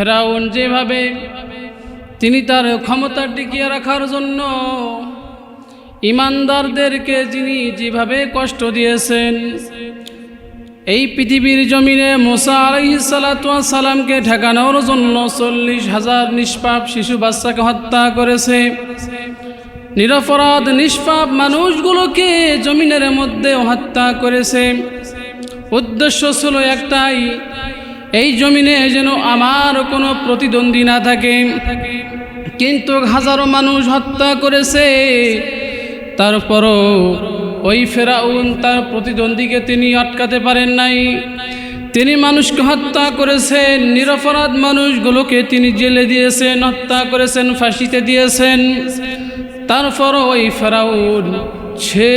ফেরাউন যেভাবে তিনি তার ক্ষমতা টিকিয়ে রাখার জন্য ঈমানদারদেরকে যিনি যেভাবে কষ্ট দিয়েছেন, এই পৃথিবীর জমিনে মুসা আলাইহিস সালাতু ওয়াস সালামকে ঠেকানোর জন্য 40,000 নিষ্পাপ শিশু বাচ্চাকে হত্যা করেছে। নিরপরাধ নিষ্পাপ মানুষগুলোকে জমিনের মধ্যে হত্যা করেছে। উদ্দেশ্য ছিল একটাই, এই জমিনে যেন আমার কোনো প্রতিদ্বন্দ্বী না থাকে। কিন্তু হাজারো মানুষ হত্যা করেছে, তারপরও ওই ফেরাউন তার প্রতিদ্বন্দ্বীকে তিনি আটকাতে পারেন নাই। তিনি মানুষকে হত্যা করেছেন, নিরপরাধ মানুষগুলোকে তিনি জেলে দিয়েছেন, হত্যা করেছেন, ফাঁসিতে দিয়েছেন। তারপরও ওই ফেরাউন সে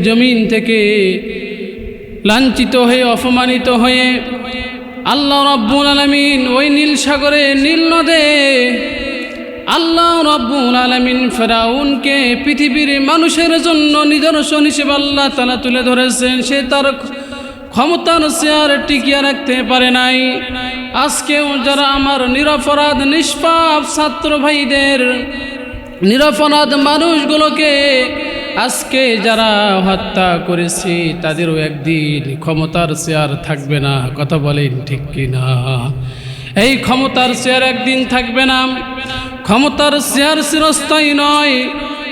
জমিন থেকে লাঞ্ছিত হয়ে অপমানিত হয়ে আল্লাহ রাব্বুল আলামিন ওই নীল সাগরে নীল নদে আল্লাহ রাব্বুল আলামিন ফেরাউনকে পৃথিবীর মানুষের জন্য নিদর্শন হিসেবে আল্লাহ তাআলা তুলে ধরেছেন। সে তার ক্ষমতার চেয়ার টিকিয়ে রাখতে পারে নাই। আজকেও যারা আমার নিরপরাধ নিষ্পাপ ছাত্র ভাইদের, নিরপরাধ মানুষগুলোকে আজকে যারা হত্যা করেছে, তাদেরও একদিন ক্ষমতার চেয়ার থাকবে না। কথা বলেন ঠিক কিনা? এই ক্ষমতার চেয়ার একদিন থাকবে না। ক্ষমতার চেয়ার চিরস্থায়ী নয়।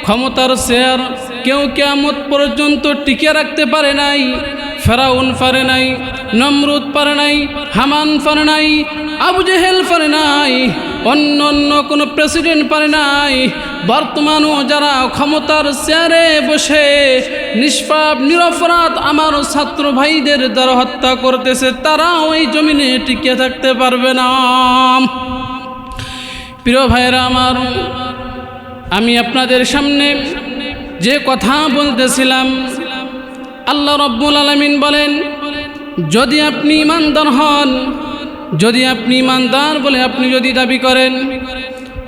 ক্ষমতার চেয়ার কেউ কিয়ামত পর্যন্ত টিকে রাখতে পারে নাই। ফেরাউন পারে নাই, নমরুদ পারে নাই, হামান পারে নাই, আবু জেহেল পারে নাই, অন্য কোনো প্রেসিডেন্ট পারে নাই। বর্তমানও যারা ক্ষমতার চেয়ারে বসে নিষ্পাপ নিরপরাধ আমার ছাত্র ভাইদের দ্বারা হত্যা করতেছে, তারাও এই জমিনে টিকে থাকতে পারবে না। প্রিয় ভাইরা আমার, আমি আপনাদের সামনে যে কথা বলতেছিলাম, আল্লাহ রাব্বুল আলামিন বলেন, যদি আপনি ঈমানদার হন, যদি আপনি ঈমানদার বলে আপনি যদি দাবি করেন,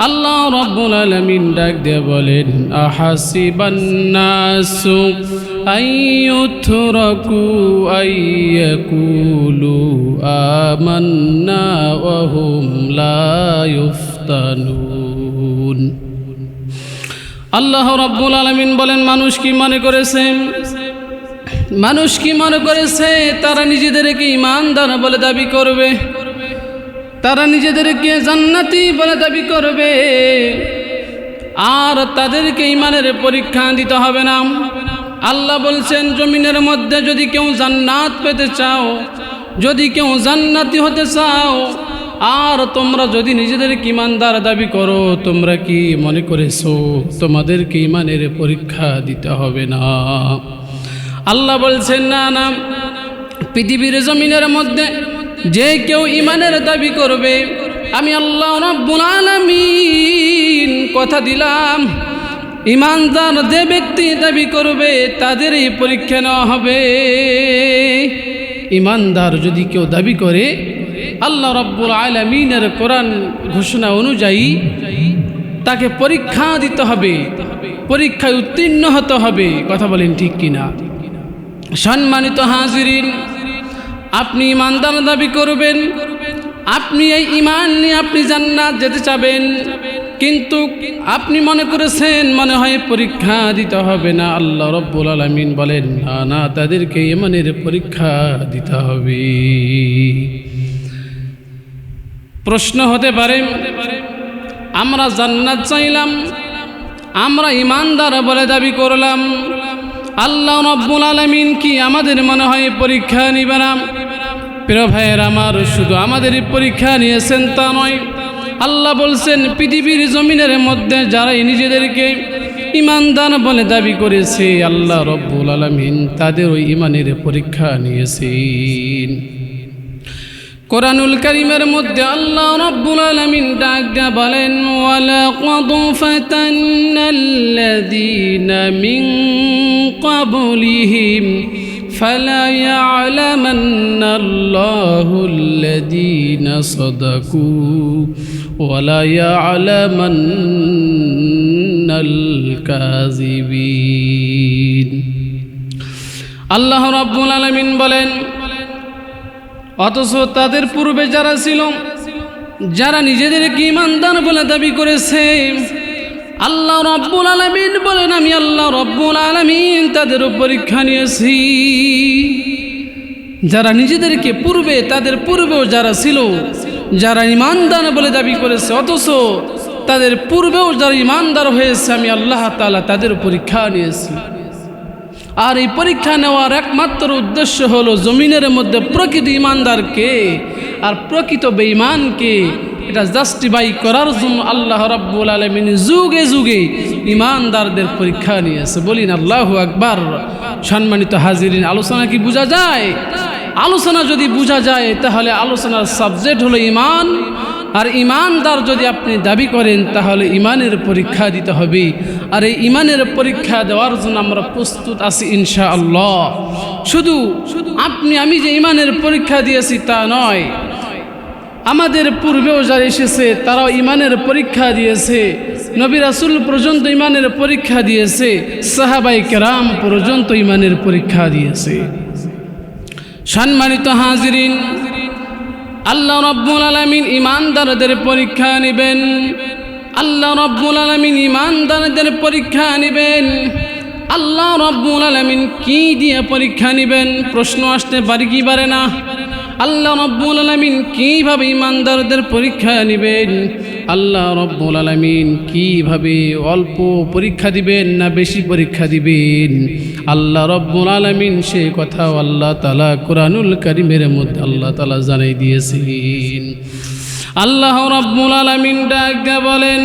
আল্লাহ রাব্বুল আলামিন ডাক দিয়ে বলেন, আহাসিবান নাসু আইয়ুতরাকু আইয়াকুলু আমান্না ওয়া হুম লা ইফতানুন। আল্লাহ রাব্বুল আলামিন বলেন, মানুষ কি মনে করেছে, মানুষ কি মনে করেছে তারা নিজেদেরকে ঈমানদার বলে দাবি করবে, তারা নিজেদেরকে জান্নাতি বলে দাবি করবে, আর তাদেরকে ঈমানের পরীক্ষা দিতে হবে না। আল্লাহ বলছেন, জমিনের মধ্যে যদি কেউ জান্নাত পেতে চাও, যদি কেউ জান্নাতি হতে চাও, আর তোমরা যদি নিজেদেরকে ঈমানদার দাবি করো, তোমরা কি মনে করেছো তোমাদেরকে ঈমানের পরীক্ষা দিতে হবে না? আল্লাহ বলছেন, না না, পৃথিবীর জমিনের মধ্যে যে কেউ ঈমানের দাবি করবে, আমি আল্লাহ রাব্বুল আলামিন কথা দিলাম, ঈমানদার যে ব্যক্তি দাবি করবে তাদেরই পরীক্ষা নেওয়া হবে। ঈমানদার যদি কেউ দাবি করে, আল্লাহ রাব্বুল আলামিনের কোরআন ঘোষণা অনুযায়ী তাকে পরীক্ষা দিতে হবে, পরীক্ষায় উত্তীর্ণ হতে হবে। কথা বলেন ঠিক কিনা? সম্মানিত হাজিরিন, আপনি ঈমানদার দাবি করবেন, আপনি এই ঈমান নিয়ে আপনি জান্নাত যেতে চাবেন, কিন্তু আপনি মনে করেছেন মনে হয় পরীক্ষা দিতে হবে না। আল্লাহ রাব্বুল আলামিন বলেন, না না, তাদেরকে ঈমানের পরীক্ষা দিতে হবে। প্রশ্ন হতে পারে, আমরা জান্নাত চাইলাম, আমরা ঈমানদার বলে দাবি করলাম, আল্লাহ রাব্বুল আলামিন কি আমাদের মনে হয় পরীক্ষা নিবে না? প্রিয় ভাইয়ের আমার, শুধু আমাদের পরীক্ষা নিয়েছেন তা নয়, আল্লাহ বলছেন পৃথিবীর জমিনের মধ্যে যারাই নিজেদেরকে ঈমানদার বলে দাবি করেছে, আল্লাহ রাব্বুল আলামিন তাদের ওই ঈমানের পরীক্ষা নিয়েছেন। কোরআনুল কারীমের মধ্যে আল্লাহ রাব্বুল আলামিন ডাক দিয়ে বলেন, ওয়ালাকাদ ফাতান্নাল্লাযীনা মিন ক্বাবলিহিম ফালা ইয়ালামান্নাল্লাহুল্লাযীনা সাদাকু ওয়ালা ইয়ালামান্নাল কাযিবিন। আল্লাহ রাব্বুল আলামিন বলেন, অথচ তাদের পূর্বে যারা ছিল যারা নিজেদেরকে ঈমানদার বলে দাবি করেছে, আল্লাহ রাব্বুল আলামিন বলেন আমি আল্লাহ রাব্বুল আলামিন তাদের পরীক্ষা নিয়েছি। যারা নিজেদেরকে পূর্বে, তাদের পূর্বেও যারা ছিল, যারা ঈমানদার বলে দাবি করেছে, অথচ তাদের পূর্বেও যারা ঈমানদার হয়েছে, আমি আল্লাহ তাআলা তাদের পরীক্ষা নিয়েছি। আর এই পরীক্ষা নেওয়ার একমাত্র উদ্দেশ্য হলো জমিনের মধ্যে প্রকৃত ঈমানদারকে আর প্রকৃত বেঈমানকে এটা জাস্টিফাই করার জন্য আল্লাহ রাব্বুল আলামিন যুগে যুগে ঈমানদারদের পরীক্ষা নিয়েছে। বলিন আল্লাহু আকবার। সম্মানিত হাজিরিন, আলোচনা কি বোঝা যায়? আলোচনা যদি বোঝা যায় তাহলে আলোচনার সাবজেক্ট হলো ঈমান। আর ঈমানদার যদি আপনি দাবি করেন তাহলে ঈমানের পরীক্ষা দিতে হবে। আর এই ঈমানের পরীক্ষা দেওয়ার জন্য আমরা প্রস্তুত আছি ইনশাআল্লাহ। শুধু আপনি আমি যে ঈমানের পরীক্ষা দিয়েছি তা নয়, আমাদের পূর্বেও যারা এসেছে তারাও ঈমানের পরীক্ষা দিয়েছে। নবী রাসূল পর্যন্ত ঈমানের পরীক্ষা দিয়েছে, সাহাবায়ে কেরাম পর্যন্ত ঈমানের পরীক্ষা দিয়েছে। সম্মানিত হাজিরিন, আল্লাহ রাব্বুল আলামিন ঈমানদারদের পরীক্ষা নেবেন। আল্লাহ রাব্বুল আলামিন ঈমানদারদের পরীক্ষা নেবেন। আল্লাহ রাব্বুল আলামিন কি দিয়ে পরীক্ষা নেবেন? প্রশ্ন আসতে পারে কি পারে না? আল্লাহ রাব্বুল আলামিন কিভাবে ঈমানদারদের পরীক্ষা নেবেন? আল্লাহ রাব্বুল আলামিন কিভাবে অল্প পরীক্ষা দিবেন না বেশি পরীক্ষা দিবেন? আল্লাহ রাব্বুল আলামিন সে কথাও আল্লাহ তাআলা কুরআনুল কারীমের মধ্যে আল্লাহ তাআলা জানাই দিয়েছেন। আল্লাহ রাব্বুল আলামিন ডাক দিয়ে বলেন,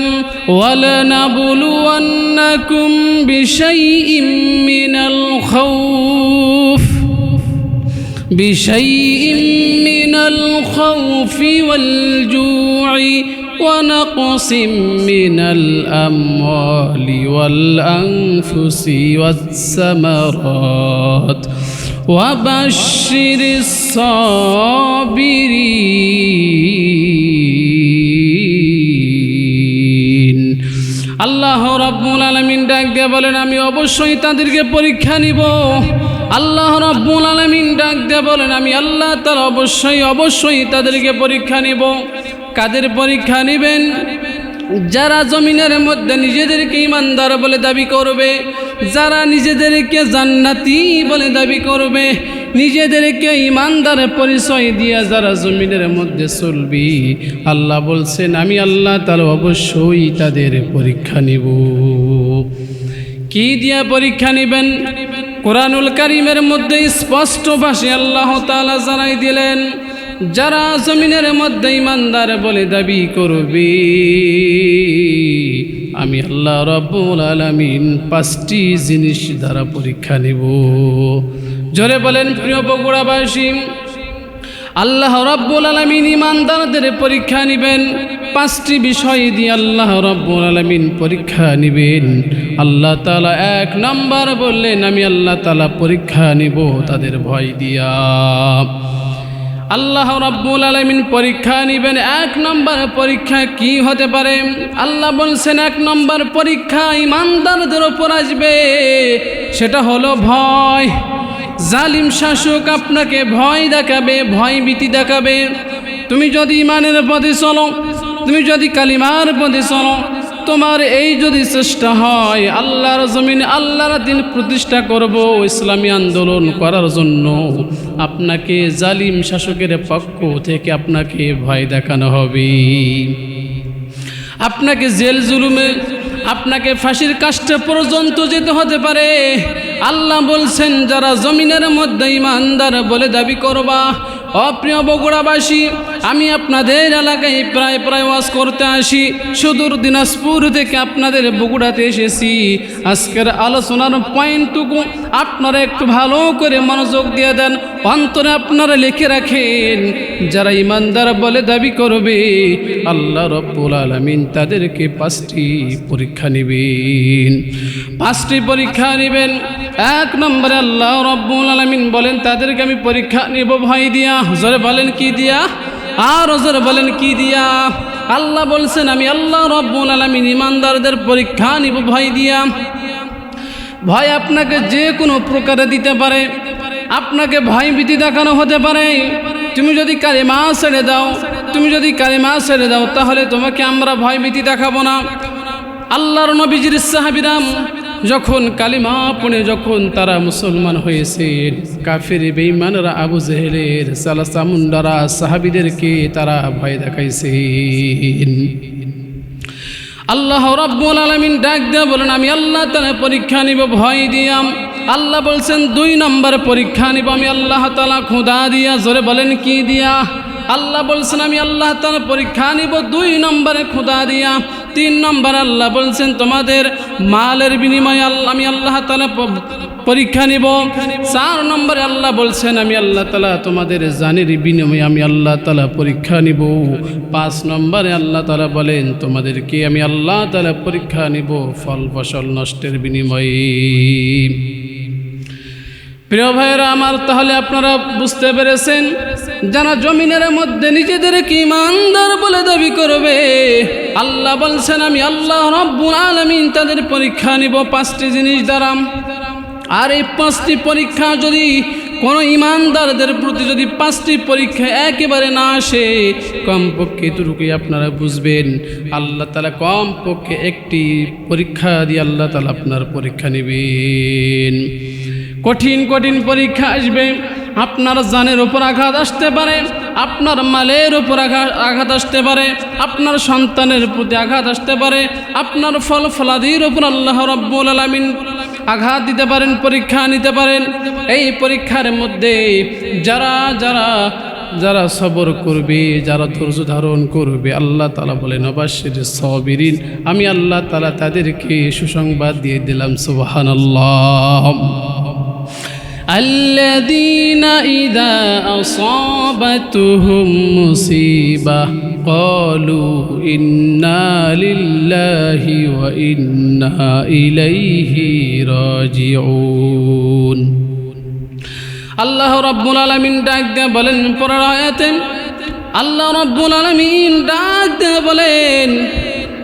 ওয়ালানাবলুওয়ান্নাকুম বিশাইইম মিনাল খাউফ মিনাল খাউফি ওয়াল জু'i ونقص من الأموال والأنفس والثمرات وبشر الصابرين। আল্লাহ রাব্বুল আলামিন ডাক দিয়ে বলেন আমি অবশ্যই তাদেরকে পরীক্ষা নিব। আল্লাহ রাব্বুল আলামিন ডাক দিয়ে বলেন আমি আল্লাহ তাআলা অবশ্যই তাদেরকে পরীক্ষা নিব। কাদের পরীক্ষা নেবেন? যারা জমিনের মধ্যে নিজেদেরকে ঈমানদার বলে দাবি করবে, যারা নিজেদেরকে জান্নাতি বলে দাবি করবে, নিজেদেরকে ঈমানদার পরিচয় দিয়ে যারা জমিনের মধ্যে চলবে, আল্লাহ বলছেন আমি আল্লাহ তাআলা অবশ্যই তাদের পরীক্ষা নিব। কি দিয়া পরীক্ষা নেবেন? কুরআনুল কারীমের মধ্যে স্পষ্ট ভাষায় আল্লাহ তাআলা জানাই দিলেন, যারা জমিনের মধ্যে ঈমানদার বলে দাবি করবে, আমি আল্লাহ রাব্বুল আলামিন 5টি জিনিস দ্বারা পরীক্ষা নেব। জোরে বলেন প্রিয় বগুড়াবাসী, আল্লাহ রাব্বুল আলামিন ঈমানদারদের পরীক্ষা নেবেন। 5টি বিষয় দিয়ে আল্লাহ রাব্বুল আলামিন পরীক্ষা নেবেন। আল্লাহ তাআলা 1 নাম্বার বললেন আমি আল্লাহ তাআলা পরীক্ষা নেব তাদের ভয় দিয়া। আল্লাহ রাব্বুল আলামিন পরীক্ষা নেবেন। 1 নম্বর পরীক্ষা কি হতে পারে? আল্লাহ বলছেন 1 নম্বর পরীক্ষা ঈমানদারদের উপর আসবে, সেটা হলো ভয়। জালিম শাসক আপনাকে ভয় দেখাবে, ভয় ভীতি দেখাবে। তুমি যদি ঈমানের পথে চলো, তুমি যদি কালিমার পথে চলো, তোমার এই যদি চেষ্টা হয় আল্লাহর জমিনে আল্লাহর দ্বীন প্রতিষ্ঠা করব, ইসলামী আন্দোলন করার জন্য, আপনাকে জালিম শাসকের পক্ষ থেকে আপনাকে ভয় দেখানো হবে, আপনাকে জেল জুলুমে, আপনাকে ফাঁসির কাষ্ঠে পর্যন্ত যেতে হতে পারে। আল্লাহ বলছেন যারা জমিনের মধ্যে ঈমানদার বলে দাবি করবা। অপ্রিয় বগুড়াবাসী, আমি আপনাদের এলাকায় প্রায় ওয়াজ করতে আসি। সুদূর দিনাজপুর থেকে আপনাদের বগুড়াতে এসেছি। আজকের আলোচনার পয়েন্টটুকু আপনারা একটু ভালো করে মনোযোগ দিয়ে দেন, অন্তরে আপনারা লিখে রাখেন। যারা ঈমানদার বলে দাবি করবে আল্লাহ রাব্বুল আলামিন তাদেরকে 5টি পরীক্ষা নেবেন। 5টি পরীক্ষা নেবেন। 1 নম্বরে আল্লাহ রাব্বুল আলামিন বলেন তাদেরকে আমি পরীক্ষা নেব ভয় দিয়া। জোরে বলেন কি দিয়া? আর জোরে বলেন কি দিয়া? আল্লাহ বলছেন আমি আল্লাহ রাব্বুল আলামিন ঈমানদারদের পরীক্ষা নিব ভয় দিয়া। ভয় আপনাকে যে কোনো প্রকারে দিতে পারে, আপনাকে ভয় ভীতি দেখানো হতে পারে। তুমি যদি কালিমা ছেড়ে দাও, তুমি যদি কালিমা ছেড়ে দাও তাহলে তোমাকে আমরা ভয়ভীতি দেখাবো না। আল্লাহর নবীজির সাহাবীরা যখন কালিমা পড়ে যখন তারা মুসলমান হয়েছে, কাফির বেঈমানরা আবু জেহেলের সালাসামুন্ডারা সাহাবীদেরকে তারা ভয় দেখাইছে। আল্লাহ রাব্বুল আলামিন ডাক দিয়ে বলেন, আমি আল্লাহ তাআলা পরীক্ষা নিব ভয় দিয়াম। আল্লাহ বলছেন 2 নম্বর পরীক্ষা নিব আমি আল্লাহ তাআলা খোদা দিয়া। জোরে বলেন কি দিয়া? আল্লাহ বলছেন আমি আল্লাহ তাআলা পরীক্ষা নিব 2 নম্বরে খোদা দিয়া। 3 নম্বর আল্লাহ বলছেন তোমাদের মালের বিনিময়ে আমি আল্লাহ তাআলা পরীক্ষা নিব। 4 নম্বরে আল্লাহ বলছেন আমি আল্লাহ তাআলা তোমাদের জানের বিনিময়ে আমি আল্লাহ তাআলা পরীক্ষা নিব। 5 নম্বরে আল্লাহ তাআলা বলেন তোমাদেরকে আমি আল্লাহ তাআলা পরীক্ষা নিব ফল ফসল নষ্টের বিনিময়ে। প্রিয় ভাইরা আমার, তাহলে আপনারা বুঝতে পেরেছেন যারা জমিনের মধ্যে নিজেদেরকে ঈমানদার বলে দাবি করবে, আল্লাহ বলছেন আমি আল্লাহ রাব্বুল আলামিন তাদের পরীক্ষা নিব 5টি জিনিস দ্বারা। আর এই 5টি পরীক্ষা যদি কোনো ঈমানদারদের প্রতি যদি 5টি পরীক্ষা একেবারে না আসে, কমপক্ষে এতটুকুই আপনারা বুঝবেন আল্লাহ তাআলা কমপক্ষে একটি পরীক্ষা দিয়ে আল্লাহ তাআলা আপনার পরীক্ষা নেবেন। কঠিন কঠিন পরীক্ষা আসবে। আপনার জানের উপর আঘাত আসতে পারে, আপনার মালের উপর আঘাত আসতে পারে, আপনার সন্তানের প্রতি আঘাত আসতে পারে, আপনার ফল ফলাদির উপর আল্লাহ রাব্বুল আলামিন আঘাত দিতে পারেন, পরীক্ষা নিতে পারেন। এই পরীক্ষার মধ্যে যারা যারা যারা সবর করবে, যারা ধৈর্য ধারণ করবে, আল্লাহ তাআলা বলেন অবশ্যই সাবিরিন, আমি আল্লাহ তাআলা তাদেরকে সুসংবাদ দিয়ে দিলাম। সুবহানাল্লাহ। الذين إذا أصابتهم مصيبة قالوا إنا لله وإنا إليه راجعون। আল্লাহ রাব্বুল আলামিন ডাক দিয়ে বলেন পরের আয়াতে, আল্লাহ রাব্বুল আলামিন ডাক দিয়ে বলেন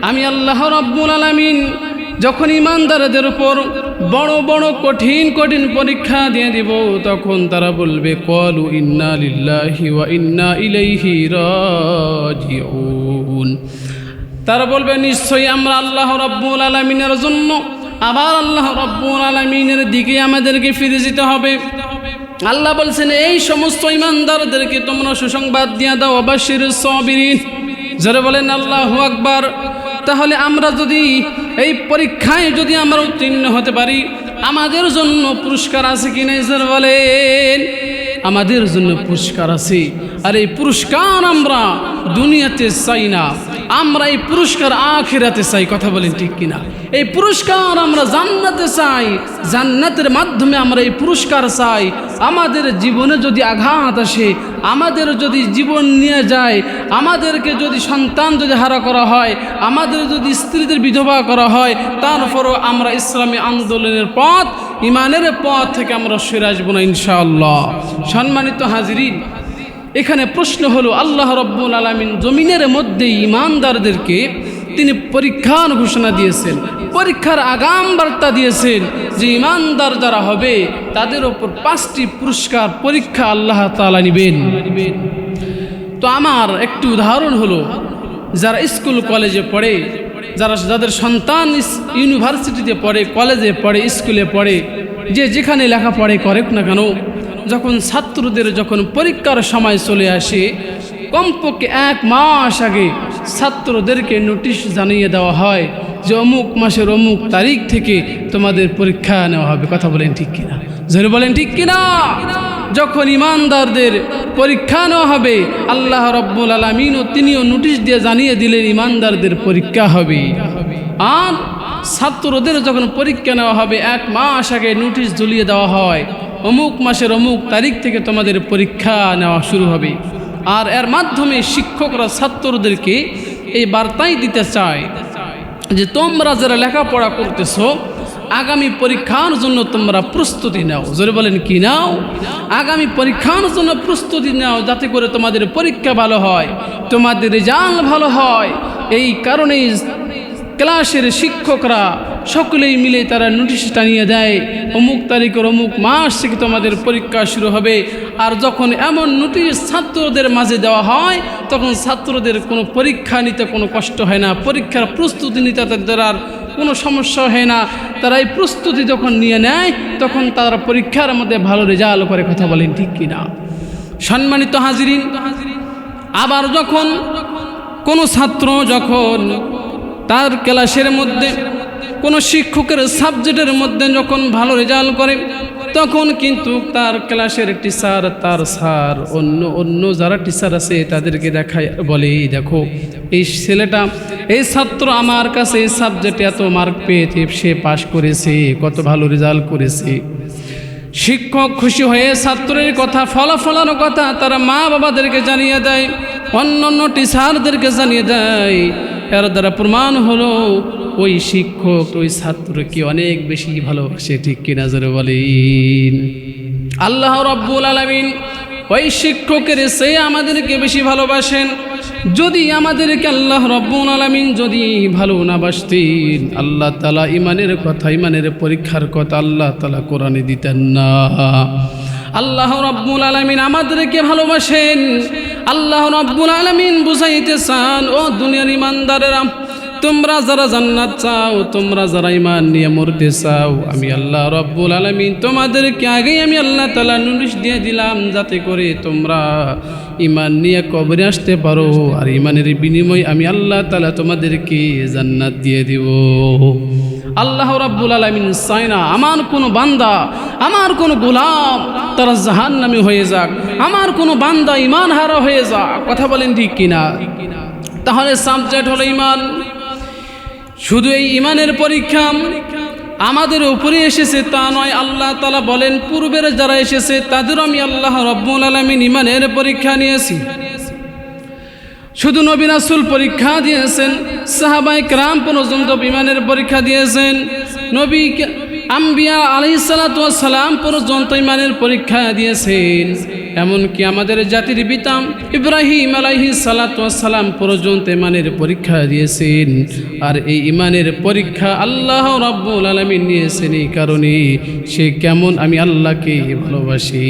আমি আল্লাহ রাব্বুল আলামিন যখন ঈমানদারদের উপর বড় বড় কঠিন কঠিন পরীক্ষা দিয়ে দিব, তখন তারা বলবে ক্বালু ইন্না লিল্লাহি ওয়া ইন্না ইলাইহি রাজিউন। তারা বলবে নিশ্চয়ই আমরা আল্লাহ রাব্বুল আলামিনের জন্য আবার আল্লাহ রাব্বুল আলামিনের দিকে আমাদেরকে ফিরে যেতে হবে। আল্লাহ বলছেন এই সমস্ত ঈমানদারদেরকে তোমরা সুসংবাদ দিয়ে দাও অবশ্যই সাবিরিন। যারা বলেন আল্লাহু আকবার। তাহলে আমরা যদি এই পরীক্ষায় যদি আমরা উত্তীর্ণ হতে পারি, আমাদের জন্য পুরস্কার আছে কি নাই? স্যার বলেন আমাদের জন্য পুরস্কার আছে। আর এই পুরস্কার আমরা দুনিয়াতে চাই না, আমরা এই পুরস্কার আখিরাতে চাই। কথা বলেন ঠিক কিনা? এই পুরস্কার আমরা জান্নাতে চাই, জান্নাতের মাধ্যমে আমরা এই পুরস্কার চাই। আমাদের জীবনে যদি আঘাত আসে, আমাদের যদি জীবন নিয়ে যায়, আমাদেরকে যদি সন্তান যদি হারা করা হয়, আমাদের যদি স্ত্রীদের বিধবা করা হয়, তারপরও আমরা ইসলামী আন্দোলনের পথ, ইমানের পথ থেকে আমরা সরে আসবো না ইনশাআল্লাহ। সম্মানিত হাজিরিন, এখানে প্রশ্ন হলো আল্লাহ রাব্বুল আলামিন জমিনের মধ্যে ঈমানদারদেরকে তিনি পরীক্ষার ঘোষণা দিয়েছেন, পরীক্ষার আগাম বার্তা দিয়েছেন যে ঈমানদার যারা হবে তাদের ওপর 5টি পুরস্কার পরীক্ষা আল্লাহ তাআলা নেবেন। তো আমার একটি উদাহরণ হলো যারা স্কুল কলেজে পড়ে, যাদের সন্তান ইউনিভার্সিটিতে পড়ে, কলেজে পড়ে, স্কুলে পড়ে, যে যেখানে লেখাপড়ে করে না কেন, যখন ছাত্রদের যখন পরীক্ষার সময় চলে আসে, কমপক্ষে 1 মাস আগে ছাত্রদেরকে নোটিশ জানিয়ে দেওয়া হয় যে অমুক মাসের অমুক তারিখ থেকে তোমাদের পরীক্ষা নেওয়া হবে। কথা বলেন ঠিক কিনা? জোরে বলেন ঠিক কিনা? যখন ঈমানদারদের পরীক্ষা নেওয়া হবে, আল্লাহ রাব্বুল আলামিনও তিনিও নোটিশ দিয়ে জানিয়ে দিলেন ঈমানদারদের পরীক্ষা হবে। আর ছাত্রদের যখন পরীক্ষা নেওয়া হবে 1 মাস আগে নোটিশ ঝুলিয়ে দেওয়া হয় অমুক মাসের অমুক তারিখ থেকে তোমাদের পরীক্ষা নেওয়া শুরু হবে। আর এর মাধ্যমে শিক্ষকরা ছাত্রদেরকে এই বার্তাই দিতে চায় যে তোমরা যারা লেখাপড়া করতেছো আগামী পরীক্ষার জন্য তোমরা প্রস্তুতি নাও। জোরে বলেন কি নাও? আগামী পরীক্ষার জন্য প্রস্তুতি নাও, যাতে করে তোমাদের পরীক্ষা ভালো হয়, তোমাদের রেজাল্ট ভালো হয়। এই কারণেই ক্লাসের শিক্ষকরা সকলেই মিলে তারা নোটিশ টানিয়ে দেয়, অমুক তারিখের অমুক মাস থেকে তোমাদের পরীক্ষা শুরু হবে। আর যখন এমন নোটিশ ছাত্রদের মাঝে দেওয়া হয়, তখন ছাত্রদের কোনো পরীক্ষা নিতে কোনো কষ্ট হয় না, পরীক্ষার প্রস্তুতি নিতে তাদের আর কোনো সমস্যা হয় না। তারা এই প্রস্তুতি যখন নিয়ে নেয়, তখন তারা পরীক্ষার মধ্যে ভালো রেজাল্ট করে। কথা বলেন ঠিক কিনা? সম্মানিত হাজিরিন, আবার যখন কোনো ছাত্র যখন তার ক্লাসের মধ্যে কোনো শিক্ষকের সাবজেক্টের মধ্যে যখন ভালো রেজাল্ট করে, তখন কিন্তু তার ক্লাসের টিচার, তার স্যার, অন্য যারা টিচার আছে তাদেরকে দেখায়, বলে দেখো এই ছেলেটা, এই ছাত্র আমার কাছে এই সাবজেক্টে এত মার্ক পেয়েছে, সে পাশ করেছে, কত ভালো রেজাল্ট করেছে। শিক্ষক খুশি হয়ে ছাত্রের কথা, ফলাফলের কথা তারা মা বাবাদেরকে জানিয়ে দেয়, অন্য টিচারদেরকে জানিয়ে দেয়। এর দ্বারা প্রমাণ হলো ওই শিক্ষক ওই ছাত্রকে অনেক বেশি ভালোবাসে। ঠিক কিনা জোরে বলেন? আল্লাহ রাব্বুল আলামিন ওই শিক্ষকের সে আমাদেরকে বেশি ভালোবাসেন। যদি আমাদেরকে আল্লাহ রাব্বুল আলামিন যদি ভালো না বাসতেন, আল্লাহ তাআলা ইমানের কথা, ইমানের পরীক্ষার কথা আল্লাহ তাআলা কোরআনে দিতেন না। আল্লাহ রাব্বুল আলামিন আমাদেরকে ভালোবাসেন। আল্লাহ রাব্বুল আলামিন বুঝাইতে চান, ও দুনিয়ার ইমানদারেরা, তোমরা যারা জান্নাত চাও, তোমরা যারা ঈমান নিয়ে মরতে চাও, আমি আল্লাহ রাব্বুল আলামিন তোমাদেরকে আগেই আমি আল্লাহ তাআলা নোটিশ দিয়ে দিলাম, যাতে করে তোমরা ঈমান নিয়ে কবরে আসতে পারো। আর ঈমানের বিনিময়ে আমি আল্লাহ তাআলা তোমাদেরকে জান্নাত দিয়ে দিব। আল্লাহ রাব্বুল আলামিন চায় না আমার কোনো বান্দা, আমার কোনো গোলাম তারা জাহান্নামী হয়ে যাক, আমার কোনো বান্দা ঈমান হারা হয়ে যাক। কথা বলেন ঠিক কিনা? তাহলে সাবজেক্ট হলো ঈমান। শুধু এই ঈমানের পরীক্ষা আমাদের উপরে এসেছে তা নয়, আল্লাহ তাআলা বলেন পূর্বের যারা এসেছে তাদেরও আমি আল্লাহ রাব্বুল আলামিন ঈমানের পরীক্ষা নিয়েছি। শুধু নবী রাসূল পরীক্ষা দিয়েছেন, সাহাবায়ে কেরাম পর্যন্ত ঈমানের পরীক্ষা দিয়েছেন, নবী আম্বিয়া আলাইহিস সালাতু ওয়াস সালাম পর্যন্ত ঈমানের পরীক্ষা দিয়েছেন। এমনকি আমাদের জাতির পিতা ইব্রাহিম আলাইহিস সালাতু ওয়াস সালাম পর্যন্ত ঈমানের পরীক্ষা দিয়েছেন। আর এই ঈমানের পরীক্ষা আল্লাহ রাব্বুল আলামিন নিয়েছেন এই কারণে সে কেমন আমি আল্লাহকে ভালোবাসি।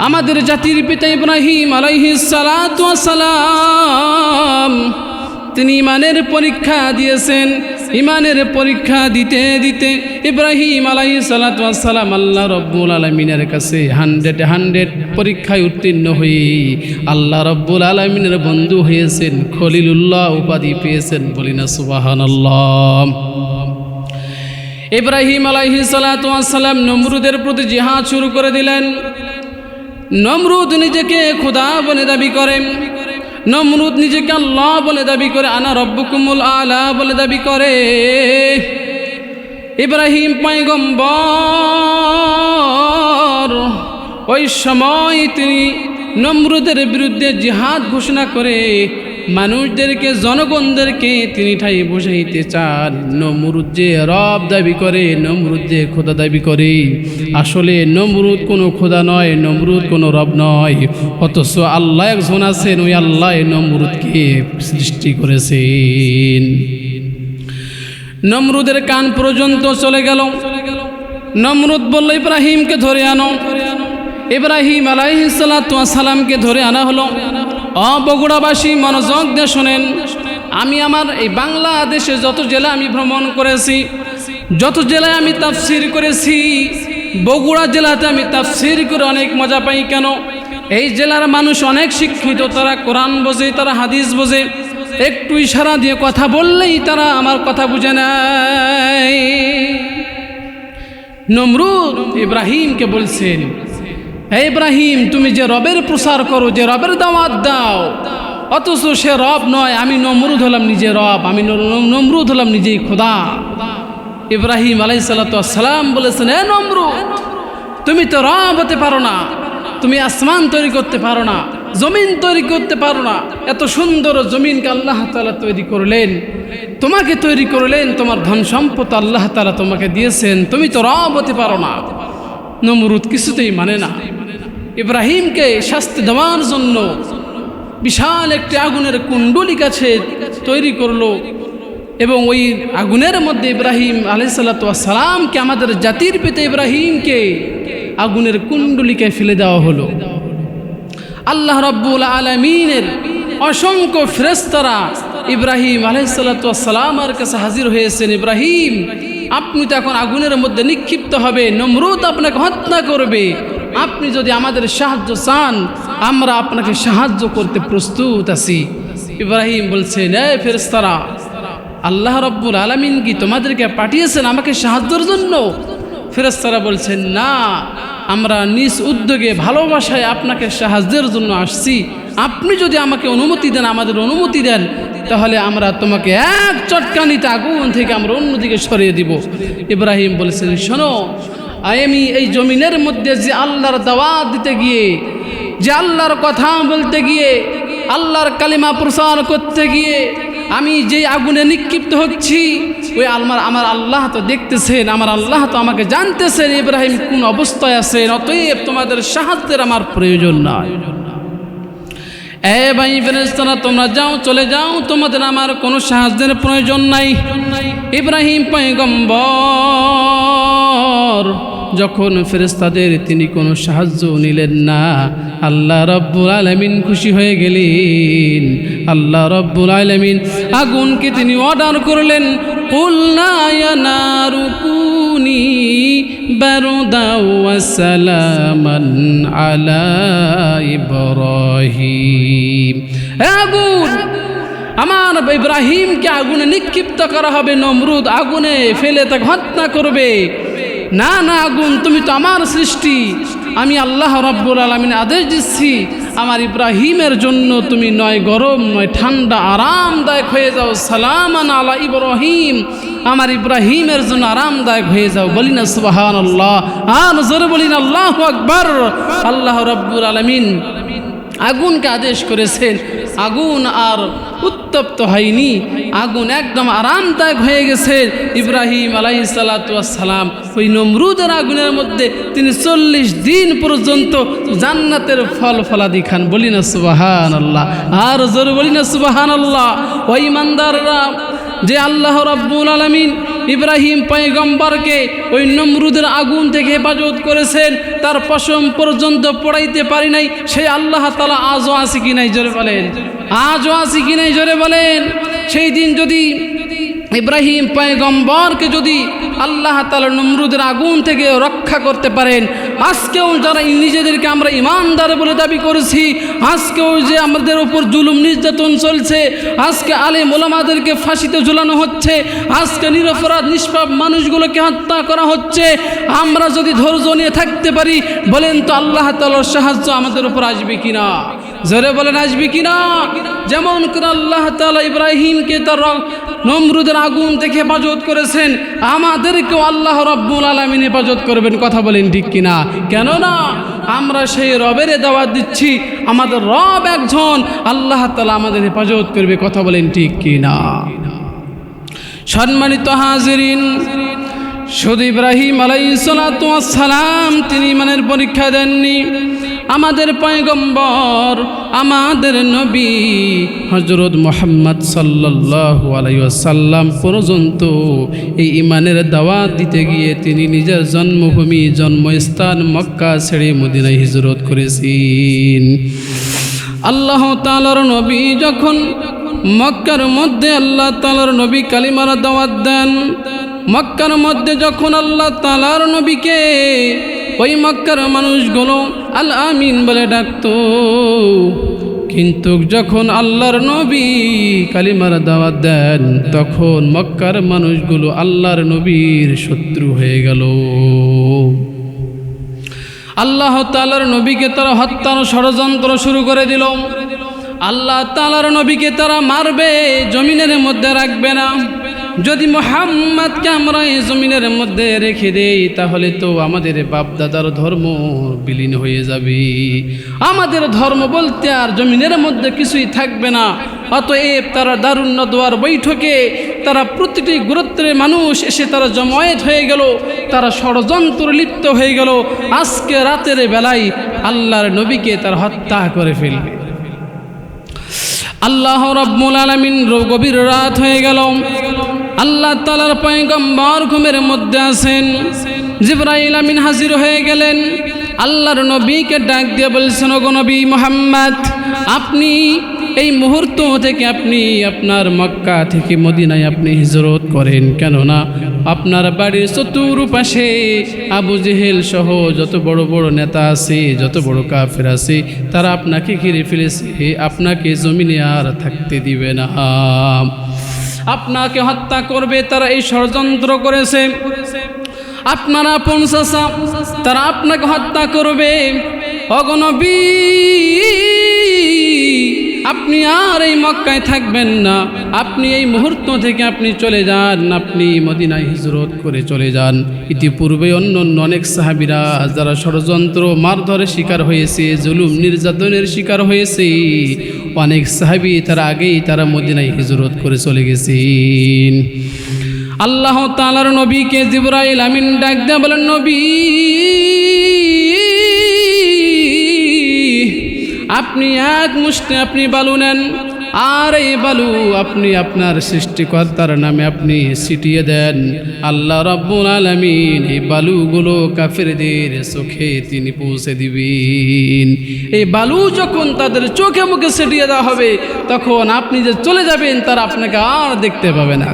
আমাদের জাতির পিতা ইব্রাহিম আলাইহিস সালাতু ওয়াস সালাম তিনি ঈমানের পরীক্ষা দিয়েছেন। ঈমানের পরীক্ষা দিতে দিতে ইব্রাহিম আলাইহিস সালাতু ওয়াস সালাম আল্লাহ রাব্বুল আলামিনের কাছে 100 পরীক্ষায় উত্তীর্ণ হয়ে আল্লাহ রাব্বুল আলামিনের বন্ধু হয়েছেন, খলিলুল্লাহ উপাধি পেয়েছেন। বলি না সুবহানাল্লাহ। ইব্রাহিম আলাইহিস সালাতু ওয়াস সালাম নমরুদের প্রতি জিহাদ শুরু করে দিলেন। নমরুদ নিজেকে খোদা বলে দাবি করেন, নমরুদ নিজেকে আল্লাহ বলে দাবি করে, আনা রব্বুকুমুল আলা বলে দাবি করে। ইব্রাহিম পয়গম্বর ওই সময় তিনি নমরুদের বিরুদ্ধে জিহাদ ঘোষণা করে মানুষদেরকে, জনগণদেরকে তিনি ঠাই বুঝাইতে চান নমরুদ যে রব দাবি করে, নমরুদ যে খোদা দাবি করে, আসলে নমরুদ কোনো খোদা নয়, নমরুদ কোনো রব নয়, অথচ আল্লাহ একজন আছেন, ওই আল্লাহ নমরুদকে সৃষ্টি করেছেন। নমরুদের কান পর্যন্ত চলে গেল। নমরুদ বলল ইব্রাহিমকে ধরে আনো। ইব্রাহিম আলাইহিস সালাতু ওয়াস সালামকে ধরে আনা হলো। বগুড়াবাসী মনোযোগ দিয়ে শোনেন, আমি আমার এই বাংলাদেশে যত জেলা আমি ভ্রমণ করেছি, যত জেলায় আমি তাফসীর করেছি, বগুড়া জেলাতে আমি তাফসীর করে অনেক মজা পাই। কেন? এই জেলার মানুষ অনেক শিক্ষিত, তারা কোরআন বোঝে, তারা হাদিস বোঝে, একটু ইশারা দিয়ে কথা বললেই তারা আমার কথা বুঝে নেয়। নমরুদ ইব্রাহিমকে বলছেন, হে ইব্রাহিম, তুমি যে রবের প্রচার করো, যে রবের দাওয়াত দাও, অথচ সে রব নয়, আমি নমরুদ হলাম নিজে রব, আমি নমরুদ হলাম নিজেই খোদা। ইব্রাহিম আলাইহিস সালাতু ওয়াস সালাম বলেছেন, হে নমরুদ, তুমি তো রব হতে পারো না, তুমি আসমান তৈরি করতে পারো না, জমিন তৈরি করতে পারো না। এত সুন্দর জমিনকে আল্লাহ তাআলা তৈরি করলেন, তোমাকে তৈরি করলেন, তোমার ধন সম্পদ আল্লাহ তাআলা তোমাকে দিয়েছেন, তুমি তো রব হতে পারো না। নমরুদ কিছুতেই মানে না। ইব্রাহিমকে শাস্তি দেওয়ার জন্য বিশাল একটি আগুনের কুণ্ডলী কাছে তৈরি করলো, এবং ওই আগুনের মধ্যে ইব্রাহিম আলাইহিসসালাতু ওয়াস সালামকে, আমাদের জাতির পিতা ইব্রাহিমকে আগুনের কুণ্ডলিকে ফেলে দেওয়া হলো। আল্লাহ রাব্বুল আলামিনের অসংখ্য ফেরেশতারা ইব্রাহিম আলাইহিসসালাতু ওয়াস সালামের কাছে হাজির হয়েছেন। ইব্রাহিম, আপনি তো এখন আগুনের মধ্যে নিক্ষিপ্ত হবে, নমরুদ আপনাকে হত্যা করবে, আপনি যদি আমাদের সাহায্য চান আমরা আপনাকে সাহায্য করতে প্রস্তুত আছি। ইব্রাহিম বলছেন, এ ফেরেশতারা, আল্লাহ রাব্বুল আলামিন কি তোমাদেরকে পাঠিয়েছেন আমাকে সাহায্যের জন্য? ফেরেশতারা বলছেন, না, আমরা নিজ উদ্যোগে ভালোবাসায় আপনাকে সাহায্যের জন্য আসছি। আপনি যদি আমাকে অনুমতি দেন, আমাদের অনুমতি দেন, তাহলে আমরা তোমাকে এক চটকানিতে আগুন থেকে আমরা অন্যদিকে সরিয়ে দিব। ইব্রাহিম বলেছেন, শোনো, আমি এই জমিনের মধ্যে যে আল্লাহর দাওয়াত দিতে গিয়ে, যে আল্লাহর কথা বলতে গিয়ে, আল্লাহর কালিমা প্রচার করতে গিয়ে আমি যে আগুনে নিক্ষিপ্ত হচ্ছি, ওই আমার আল্লাহ তো দেখতেছেন, আমার আল্লাহ তো আমাকে জানতেছেন ইব্রাহিম কোন অবস্থায় আছেন, অতএব তোমাদের সাহায্যের আমার প্রয়োজন নাই। এ ভাই ফেরেশতারা, তোমরা যাও, চলে যাও, তোমাদের আমার কোনো সাহায্যের প্রয়োজন নাই। ইব্রাহিম পয়গম্বর যখন ফেরেশতাদের তিনি কোনো সাহায্য নিলেন না, আল্লাহ রাব্বুল আলামিন খুশি হয়ে গেলেন। আল্লাহ রাব্বুল আলামিন আগুনকে তিনি অর্ডার করলেন, কুলনা ইয়া নারু কুনি বারদাও ওয়া সালামান আলা ইব্রাহিম। আগুন, আমার ইব্রাহিমকে আগুনে নিক্ষিপ্ত করা হবে, নমরুদ আগুনে ফেলে তাকে হত্যা করবে। না না, আগুন তুমি তো আমার সৃষ্টি, আমি আল্লাহ রাব্বুল আলামিন আদেশ দিচ্ছি, আমার ইব্রাহিমের জন্য তুমি নয় গরম নয় ঠান্ডা আরামদায়ক হয়ে যাও। সালামান আলা ইব্রাহিম, আমার ইব্রাহিমের জন্য আরামদায়ক হয়ে যাও। বলি না সুবহানাল্লাহ, আর জোরে বলি না আল্লাহু আকবার। আল্লাহ রাব্বুল আলামিন আগুনকে আদেশ করেছেন, আগুন আর উত্তপ্ত হয়নি, আগুন একদম আরামদায়ক হয়ে গেছে। ইব্রাহিম আলাইহিসসালাতু ওয়াস সালাম ওই নমরুদের আগুনের মধ্যে তিনি 40 দিন পর্যন্ত জান্নাতের ফল ফলাদি খান। বলি না সুবহানাল্লাহ, আর জোরে বলি না সুবহানাল্লাহ। ওই ইমানদাররা যে আল্লাহ রাব্বুল আলামিন ইব্রাহিম পয়গম্বরকে ওই নমরুদের আগুন থেকে হেফাজত করেছেন, তার পশম পর্যন্ত পড়াইতে পারি নাই, সেই আল্লাহ তাআলা আজও আছে কি নাই জোরে বলেন, আজও আছে কি নাই জোরে বলেন। সেই দিন যদি ইব্রাহিম পয়গম্বরকে যদি আল্লাহ তাআলা নমরুদের আগুন থেকে রক্ষা করতে পারেন, আজকেও যারা নিজেদেরকে আমরা ইমানদার বলে দাবি করেছি, আজকেও যে আমাদের উপর জুলুম নির্যাতন চলছে, আজকে আলেম ওলামাদেরকে ফাঁসিতে ঝুলানো হচ্ছে, আজকে নিরপরাধ নিষ্পাপ মানুষগুলোকে হত্যা করা হচ্ছে, আমরা যদি ধৈর্য নিয়ে থাকতে পারি, বলেন তো আল্লাহ তাআলার সাহায্য আমাদের উপর আসবে কিনা? জোরে বলেন আসবে কিনা? যেমন করে আল্লাহ তাআলা ইব্রাহিমকে তার নমরুদের আগুন থেকে হেফাজত করেছেন, আমাদেরকেও আল্লাহ রাব্বুল আলামিন হেফাজত করবেন। কথা বলেন ঠিক কিনা? কেননা আমরা সেই রবের দাওয়াত দিচ্ছি, আমাদের রব একজন, আল্লাহ তাআলা আমাদের হেফাজত করবে। কথা বলেন ঠিক কিনা? সম্মানিত হাজিরিন, শুধু ইব্রাহিম আলাইহিসসালাতু ওয়াস সালাম তিনি ইমানের পরীক্ষা দেননি, আমাদের পয়গম্বর, আমাদের নবী হযরত মুহাম্মদ সাল্লাল্লাহু আলাইহি ওয়াসাল্লাম পর্যন্ত এই ইমানের দাওয়াত দিতে গিয়ে তিনি নিজের জন্মভূমি জন্মস্থান মক্কা ছেড়ে মদিনায় হিজরত করেছেন। আল্লাহ তাআলার নবী যখন মক্কার মধ্যে আল্লাহ তাআলার নবী কালিমার দাওয়াত দেন, মক্কার মধ্যে যখন আল্লাহ তাআলার নবীকে ওই মক্কার মানুষগুলো আল আমিন বলে ডাকত, কিন্তু যখন আল্লাহর নবী কালিমার দাওয়াত দেন, তখন মক্কার মানুষগুলো আল্লাহর নবীর শত্রু হয়ে গেল। আল্লাহ তাআলার নবীকে তারা হত্যার ষড়যন্ত্র শুরু করে দিল। আল্লাহ তাআলার নবীকে তারা মারবে, জমিনের মধ্যে রাখবে না। যদি মুহাম্মদকে আমরা এই জমিনের মধ্যে রেখে দেই, তাহলে তো আমাদের বাপদাদার ধর্ম বিলীন হয়ে যাবে, আমাদের ধর্ম বলতে আর জমিনের মধ্যে কিছুই থাকবে না। অতএব তারা দারুন নদওয়ার বৈঠকে তারা প্রতিটি গোত্রের মানুষ এসে তারা জমায়েত হয়ে গেল, তারা ষড়যন্ত্র লিপ্ত হয়ে গেল। আজকে রাতের বেলায় আল্লাহর নবীকে তারা হত্যা করে ফেলবে। আল্লাহ রাব্বুল আলামিন গভীর রাত হয়ে গেল, আল্লাহ তাআলার পয়গম্বর ঘুমের মধ্যে আছেন। জিবরাইল আমিন হাজির হয়ে গেলেন, আল্লাহর নবীকে ডাক দিয়ে বলছেন, ওগো নবী মুহাম্মদ, আপনি এই মুহূর্ত থেকে আপনি আপনার মক্কা থেকে মদিনায় আপনি হিজরত করেন, কেননা আপনার বাড়ির চতুর্পাশে আবু জেহেল সহ যত বড় বড় নেতা আছে, যত বড় কাফের আছে, তারা আপনাকে ঘিরে ফেলেছে, আপনাকে জমিনে আর থাকতে দিবে না, আপনাকে হত্যা করবে, তারা এই ষড়যন্ত্র করেছে। আপনারা আপন চাচা, তারা আপনাকে হত্যা করবে। ওগো নবী, আপনি আর এই মক্কায় থাকবেন না, আপনি এই মুহূর্ত থেকে আপনি চলে যান, আপনি মদিনায় হিজরত করে চলে যান। ইতিপূর্বে অন্য অনেক সাহাবীরা যারা ষড়যন্ত্র মারধরের শিকার হয়েছে, জুলুম নির্যাতনের শিকার হয়েছে, অনেক সাহাবী তারা আগেই তারা মদিনায় হিজরত করে চলে গেছেন। আল্লাহ তাআলার নবীকে জিবরাইল আমিন ডাক দিয়ে বলেন, নবী, আপনি এক মুষ্টি আপনি বালু নেন, আর এই বালু আপনি আপনার সৃষ্টিকর্তার নামে আপনি ছিটিয়ে দেন। আল্লাহ রাব্বুল আলামিন এই বালুগুলো কাফেরদের চোখে তিনি পৌঁছে দিবেন। এই বালু যখন তাদের চোখে মুখে ছিটিয়ে দেওয়া হবে, তখন আপনি যে চলে যাবেন তারা আপনাকে আর দেখতে পাবে না।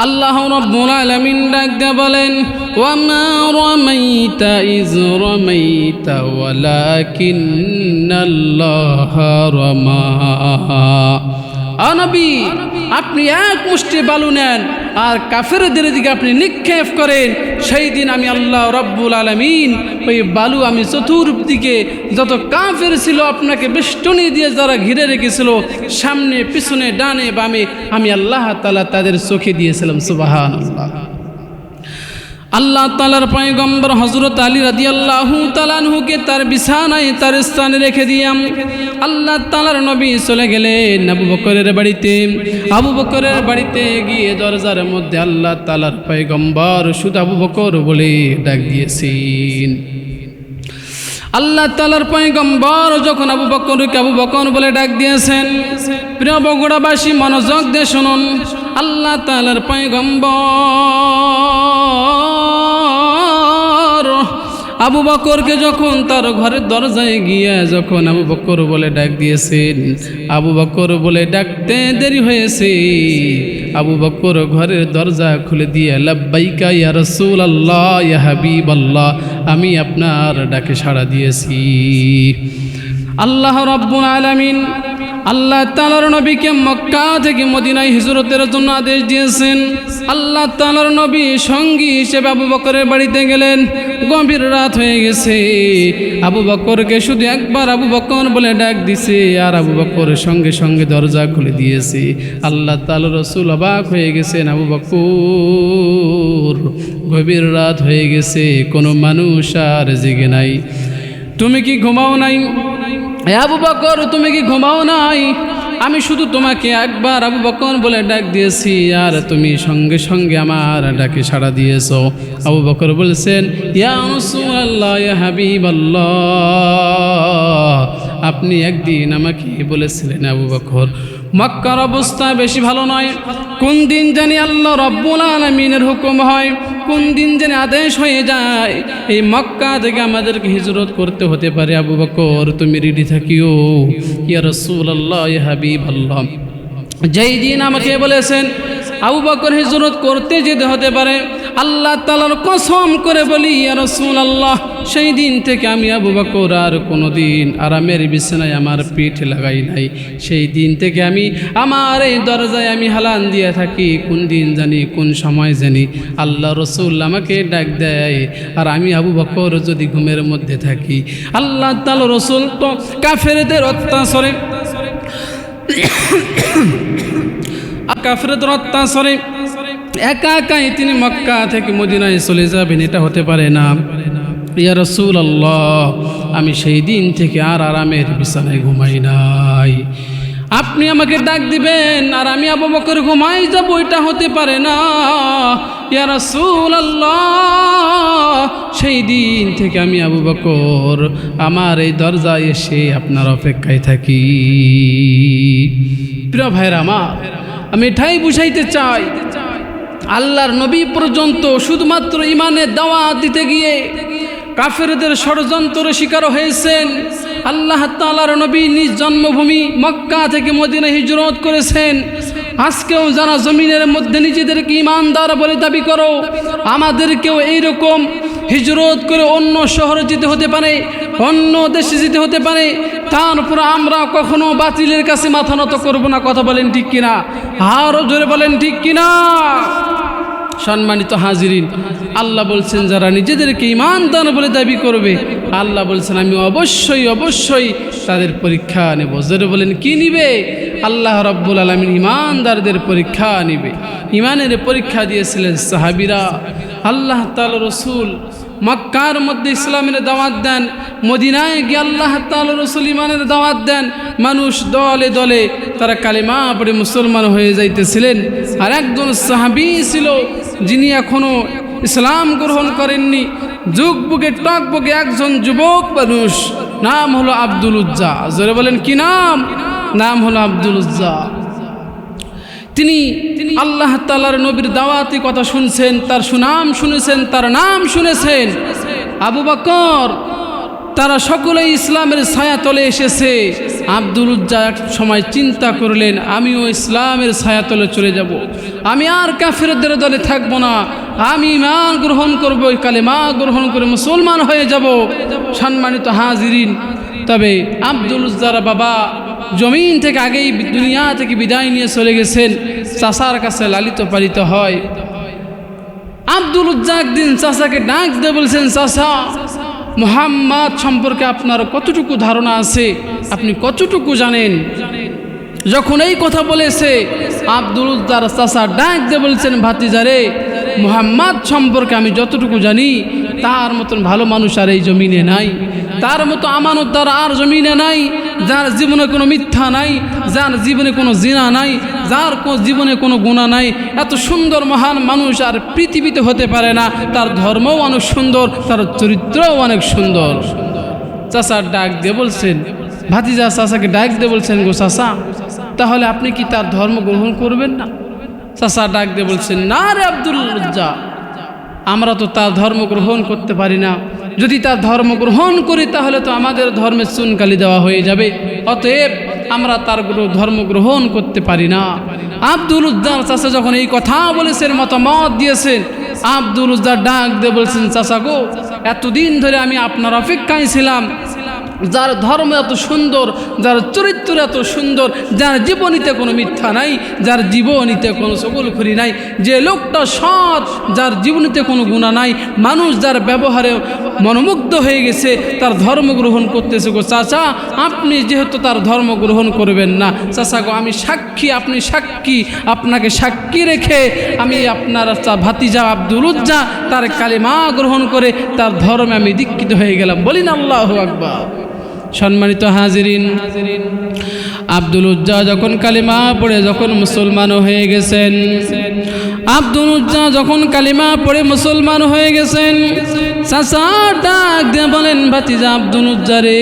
আল্লাহ রাব্বুল আলামিন ডাক দিয়ে বলেন, ওয়ামা রামাইতা ইয রামাইতা ওয়ালাকিন্নাল্লাহা রামা। নবী, আপনি এক মুষ্টি বালু নেন আর কাফেরদের দিকে আপনি নিক্ষেপ করেন, সেই দিন আমি আল্লাহ রাব্বুল আলামিন ওই বালু আমি চতুর্দিকে যত কাফের ছিল আপনাকে বেষ্টনী দিয়ে যারা ঘিরে রেখেছিল, সামনে পিছনে ডানে বামে, আমি আল্লাহ তাআলা তাদের চোখে দিয়েছিলাম। সুবহানাল্লাহ। আল্লাহ তাআলার পয়গম্বর হযরত আলী রাদিয়াল্লাহু তাআলা আনহুকে তার বিছানায় তার স্থানে রেখে দিয়াম আল্লাহ তাআলার নবী চলে গেলেন আবু বকরের বাড়িতে। আবু বকরের বাড়িতে গিয়ে দরজার মধ্যে আল্লাহ তাআলার পয়গম্বর শুধু আবু বকর বলে ডাক দিয়েছেন। আল্লাহ তাআলার পয়গম্বর যখন আবু বকরকে আবু বকর বলে ডাক দিয়েছেন, প্রিয় বগুড়াবাসী মনোযোগ দিয়ে শুনুন। আল্লাহ তাআলার পয়গম্বর আবু বকরকে যখন তার ঘরের দরজায় গিয়ে যখন আবু বকর বলে ডাক দিয়েছেন, আবু বকর বলে ডাকতে দেরি হয়েছে। আবু বকর ঘরের দরজা খুলে দিয়ে, লাব্বাইকা ইয়া রাসূলুল্লাহ ইয়া হাবিবাল্লাহ, আমি আপনার ডাকে সাড়া দিয়েছি। আল্লাহ রাব্বুল আলামিন আল্লাহ তাআলার নবীকে মক্কা থেকে মদিনায় হিজরতের জন্য আদেশ দিয়েছেন। আল্লাহ তাআলার নবী সঙ্গী হিসেবে আবু বকরের বাড়িতে গেলেন। গভীর রাত হয়ে গেছে, আবু বকরকে শুধু একবার আবু বকর বলে ডাক দিছে, আর আবু বকরের সঙ্গে সঙ্গে দরজা খুলে দিয়েছে। আল্লাহ তাআলার রাসূল অবাক হয়ে গেছেন, আবু বকর গভীর রাত হয়ে গেছে, কোনো মানুষ আর জেগে নাই, তুমি কি ঘুমাও নাই? আবু বকর, তুমি কি ঘুমাও নাই? আমি শুধু তোমাকে একবার আবু বকর বলে ডাক দিয়েছি, আর তুমি সঙ্গে সঙ্গে আমার ডাকে সাড়া দিয়েছো। আবু বকর বলছেন, ইয়া রাসূলুল্লাহ ইয়া হাবিবাল্লাহ, আপনি একদিন আমাকে বলেছিলেন আবু বকর মক্কার অবস্থা বেশি ভালো নয়, কোন দিন জানি আল্লাহ রাব্বুল আলামিনের হুকুম হয়, কোন দিন জানি আদেশ হয়ে যায়, এই মক্কা থেকে আমাদেরকে হিজরত করতে হতে পারে। আবু বকর, তুমি রেডি থাকিও। ইয়া রাসূলুল্লাহ ইয়া হাবিবাল্লাহ, যেই দিন আমাকে বলেছেন আবু বকর হিজরত করতে যেতে হতে পারে, আল্লাহ তাআলার কসম করে বলি ইয়া রাসূলুল্লাহ, সেই দিন থেকে আমি আবু বকর আর কোনো দিন আরামের বিছানায় আমার পিঠ লাগাই নাই। সেই দিন থেকে আমি আমার এই দরজায় আমি হালান দিয়ে থাকি, কোন দিন জানি কোন সময় জানি আল্লাহ রসুল আমাকে ডাক দেয়, আর আমি আবু বকর যদি ঘুমের মধ্যে থাকি। আল্লাহ তাআলা রসুল তো কাফেরদের অত্যাচারে একা একাই তিনি মক্কা থেকে মদিনায় চলে যাবেন, এটা হতে পারে না। ইয়া রাসূলুল্লাহ, আমি সেই দিন থেকে আর আরামের বিছানায় ঘুমাই নাই। আপনি আমাকে ডাক দিবেন আর আমি আবু বকর ঘুমাই যাব, এটা হতে পারে না ইয়া রাসূলুল্লাহ। সেই দিন থেকে আমি আবু বকর আমার এই দরজায় এসে আপনার অপেক্ষায় থাকি। প্রিয় ভাইরা আমার, আমি এটাই বুঝাইতে চাই, আল্লাহর নবী পর্যন্ত শুধুমাত্র ইমানের দাওয়াত দিতে গিয়ে কাফেরদের ষড়যন্ত্রের শিকার হয়েছেন। আল্লাহ তাআলার নবী নিজ জন্মভূমি মক্কা থেকে মদিনায় হিজরত করেছেন। আজকেও যারা জমিনের মধ্যে নিজেদেরকে ইমানদার বলে দাবি করো, আমাদেরকেও এইরকম হিজরত করে অন্য শহরে যেতে হতে পারে, অন্য দেশে যেতে হতে পারে, তারপর আমরা কখনো বাতিলের কাছে মাথা নত করবো না। কথা বলেন ঠিক কিনা? আরো জোরে বলেন ঠিক কিনা? সম্মানিত হাজিরিন, আল্লাহ বলছেন যারা নিজেদেরকে ইমানদার বলে দাবি করবে, আল্লাহ বলছেন আমি অবশ্যই অবশ্যই তাদের পরীক্ষা নেব। জোরে বলেন কি নিবে? আল্লাহ রাব্বুল আলামিন ইমানদারদের পরীক্ষা নিবে। ইমানের পরীক্ষা দিয়েছিলেন সাহাবীরা। আল্লাহ তাআলা রাসূল মক্কার মধ্যে ইসলামের দাওয়াত দেন, মদিনায় গিয়ে আল্লাহ তাআলা রাসূল ইমানের দাওয়াত দেন। মানুষ দলে দলে তারা কালেমা পড়ে মুসলমান হয়ে যাইতেছিলেন। আর একজন সাহাবী ছিল যিনি এখনো ইসলাম গ্রহণ করেননি, যুগবুকে টকবুকে একজন যুবক মানুষ, নাম হলো আব্দুল উজ্জা। জোরে বলেন কি নাম? নাম হলো আব্দুল উজ্জা। তিনি আল্লাহ তাআলার নবীর দাওয়াতি কথা শুনছেন, তার সুনাম শুনেছেন, তার নাম শুনেছেন। আবু বকর তারা সকলেই ইসলামের ছায়াতলে এসেছে। আব্দুল উজ্জা এক সময় চিন্তা করলেন, আমিও ইসলামের ছায়াতলে চলে যাব, আমি আর কাফেরদের দলে থাকবো না, আমি ঈমান গ্রহণ করব, কালেমা গ্রহণ করে মুসলমান হয়ে যাব। সম্মানিত হাজিরিন, তবে আব্দুল উজ্জার বাবা জমিন থেকে আগেই দুনিয়া থেকে বিদায় নিয়ে চলে গেছেন, চাচার কাছে লালিত পালিত হয়। আব্দুল উজ্জা একদিন চাচাকে ডাক দিয়ে বলছেন, চাচা, মুহাম্মদ সম্পর্কে আপনার কতটুকু ধারণা আছে, আপনি কতটুকু জানেন? যখন এই কথা বলেছে, আব্দুল উজ্জার চাচা ডাক দিয়ে বলছেন, ভাতিজারে, মুহাম্মদ সম্পর্কে আমি যতটুকু জানি তার মতন ভালো মানুষ আর এই জমিনে নাই, তার মতো আমানতদার আর জমিনে নাই, যার জীবনে কোনো মিথ্যা নাই, যার জীবনে কোনো জিনা নাই, যার জীবনে কোনো গুনাহ নাই। এত সুন্দর মহান মানুষ আর পৃথিবীতে হতে পারে না। তার ধর্মও অনেক সুন্দর, তার চরিত্রও অনেক সুন্দর। চাচার ডাক দিয়ে বলছেন, ভাতিজা চাচাকে ডাক দিয়ে বলছেন, গো চাচা, তাহলে আপনি কি তার ধর্ম গ্রহণ করবেন না? চাচা ডাক দিয়ে বলছেন, না রে আব্দুল উজ্জা, আমরা তো তার ধর্ম গ্রহণ করতে পারি না। যদি তার ধর্ম গ্রহণ করি তাহলে তো আমাদের ধর্মের চুনকালি দেওয়া হয়ে যাবে, অতএব আমরা তার ধর্ম গ্রহণ করতে পারি না। আব্দুল উজ্জার চাচা যখন এই কথা বলেছেন, মতামত দিয়েছেন, আব্দুল উজ্জা ডাক দিয়ে বলছেন, চাচা গো, এতদিন ধরে আমি আপনার অপেক্ষায় ছিলাম, যার ধর্ম এত সুন্দর, যার চরিত্র এত সুন্দর, যার জীবনীতে কোনো মিথ্যা নাই, যার জীবনীতে কোনো চগলখড়ি নাই, যে লোকটা সৎ, যার জীবনীতে কোনো গুনাহ নাই, মানুষ যার ব্যবহারে মনোমুগ্ধ হয়ে গেছে, তার ধর্ম গ্রহণ করতেছে। গো চাচা, আপনি যেহেতু তার ধর্ম গ্রহণ করবেন না, চাচা গো, আমি সাক্ষী, আপনি সাক্ষী, আপনাকে সাক্ষী রেখে আমি আপনার ভাতিজা আব্দুল উজ্জা তার কালেমা গ্রহণ করে তার ধর্মে আমি দীক্ষিত হয়ে গেলাম। বলিন আল্লাহু আকবার। সম্মানিত হাজিরিন, আব্দুল উজ্জা যখন কালিমা পড়ে যখন মুসলমান হয়ে গেছেন, আব্দুল উজ্জা যখন কালিমা পড়ে মুসলমান হয়ে গেছেন, চাচা ডাক দিয়ে বলেন, ভাতিজা আব্দুল উজ্জা রে,